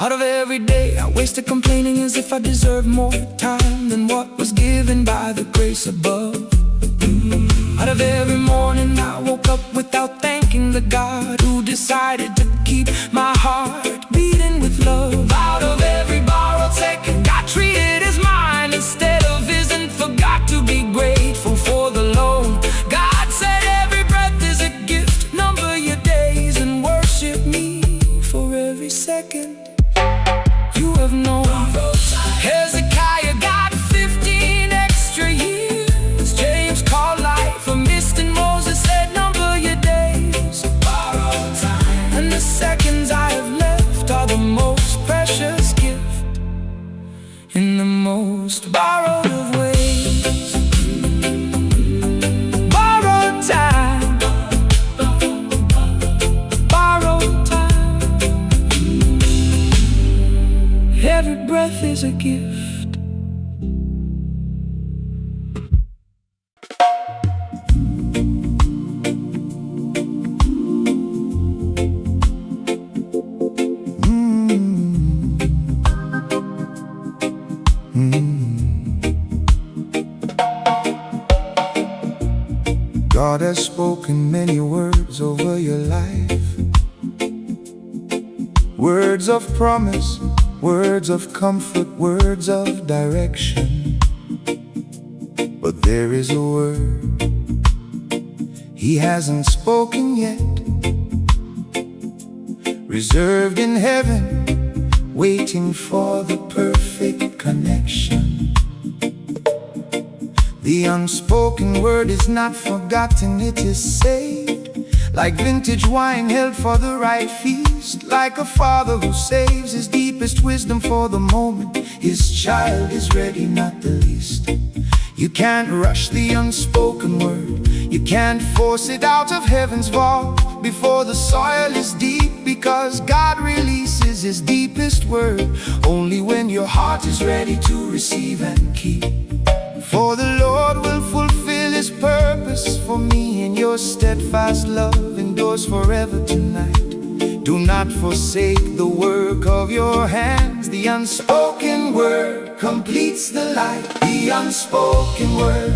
Out of every day I wasted complaining as if I deserved more time than what was given by the grace above. Out of every morning I woke up without thanking the God who decided to keep my heart beating with love. Out of every borrowed second I treated as mine instead of his, and forgot to be grateful for the loan. God said every breath is a gift. Number your days and worship me for every second you have known. Hezekiah got 15 extra years. James called life a mist, and Moses said number your days. Borrowed time. And the seconds I have left are the most precious gift in the most borrowed of ways. Borrowed time. Borrowed time. Every breath is a gift. God has spoken many words over life. Words of promise, words of comfort, words of direction. But there is a word He hasn't spoken yet, reserved in heaven, waiting for the perfect connection. The unspoken word is not forgotten, it is saved, like vintage wine held for the right feast, like a father who saves his deepest wisdom for the moment his child is ready, not the least. You can't rush the unspoken word, you can't force it out of heaven's vault before the soil is deep, because God releases His deepest word only when your heart is ready to receive and keep. For the Lord will fulfill His purpose for me, and your steadfast love endures forever tonight. Do not forsake the work of your hands. The unspoken word completes the light. The unspoken word.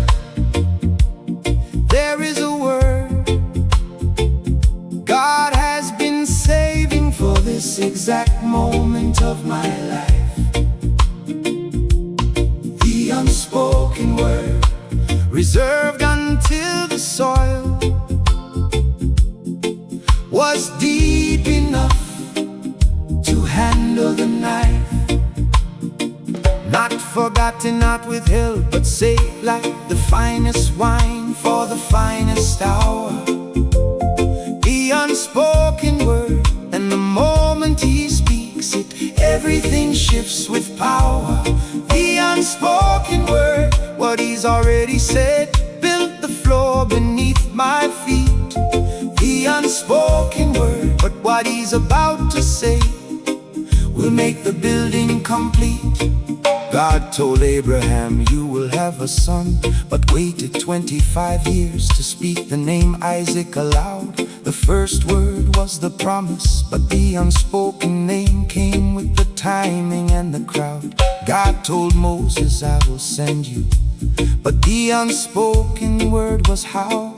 There is a word God has been saving for this exact moment of my life. The unspoken word, reserved until the soil was deep enough to handle the knife. Not forgotten, not withheld, but saved like the finest wine for the finest hour. The unspoken word, and the moment He speaks it, everything shifts with power. The unspoken word, what He's already said, built the floor beneath my feet. The unspoken word, but what He's about to say will make the building complete. God told Abraham, you will have a son, but waited 25 years to speak the name Isaac aloud. The first word was the promise, but the unspoken name came with the timing and the crowd. God told Moses, I will send you, but the unspoken word was how.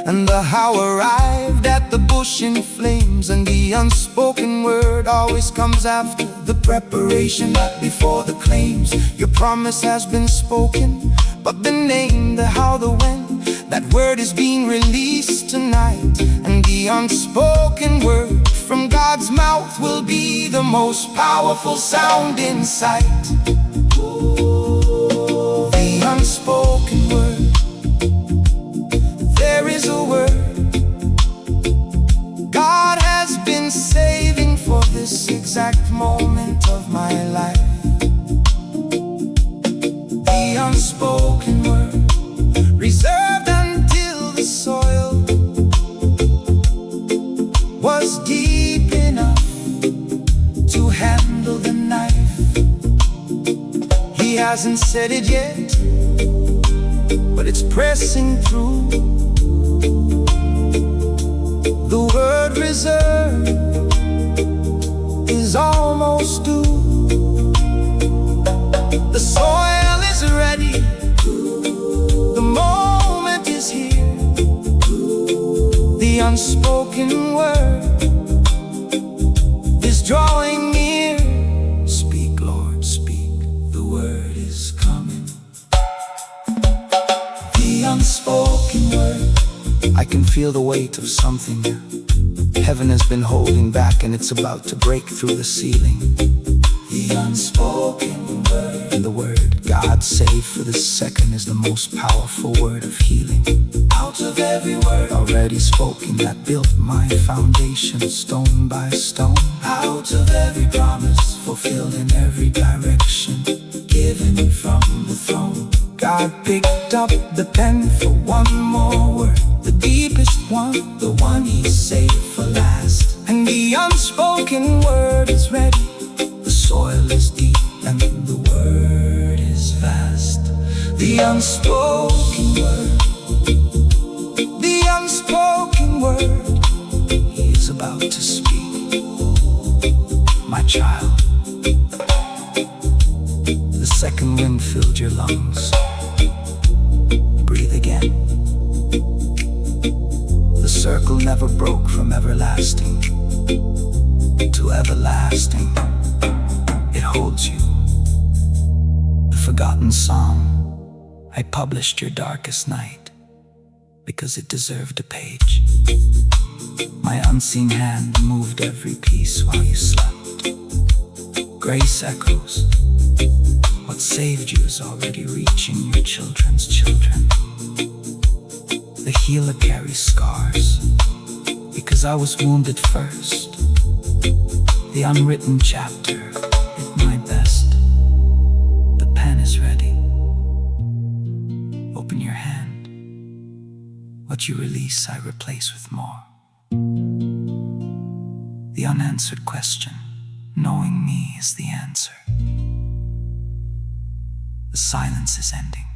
And the how arrived at the bush in flames. And the unspoken word always comes after the preparation, not before the claims. Your promise has been spoken, but the name, the how, the when, that word is being released tonight. And the unspoken word from God's mouth will be the most powerful sound in sight. The unspoken word. There is a word God has been saving for this exact moment of my life. The unspoken word, reserved until the soil was deep enough to handle the knife. He hasn't said it yet, but it's pressing through. The word reserved is almost due. The soil is ready, the moment is here. The unspoken word is drawing near. Speak, Lord, speak, the word is coming. The unspoken word. I can feel the weight of something heaven has been holding back, and it's about to break through the ceiling. The unspoken word. And the word God saved for this second is the most powerful word of healing. Out of every word already spoken that built my foundation stone by stone. Out of every promise fulfilled in every direction, given from the throne. God picked up the pen for one more word, the deepest one, the one He saved for last. And the unspoken word is ready, the soil is deep, and the word is vast. The unspoken word, the unspoken word, He is about to speak. My child, the second wind filled your lungs. Breathe again. The circle never broke from everlasting to everlasting. It holds you. The forgotten song. I published your darkest night because it deserved a page. My unseen hand moved every piece while you slept. Grace echoes. What saved you is already reaching your children's children. The healer carries scars because I was wounded first. The unwritten chapter at my best. The pen is ready. Open your hand. What you release, I replace with more. The unanswered question. Knowing me is the answer. The silence is ending.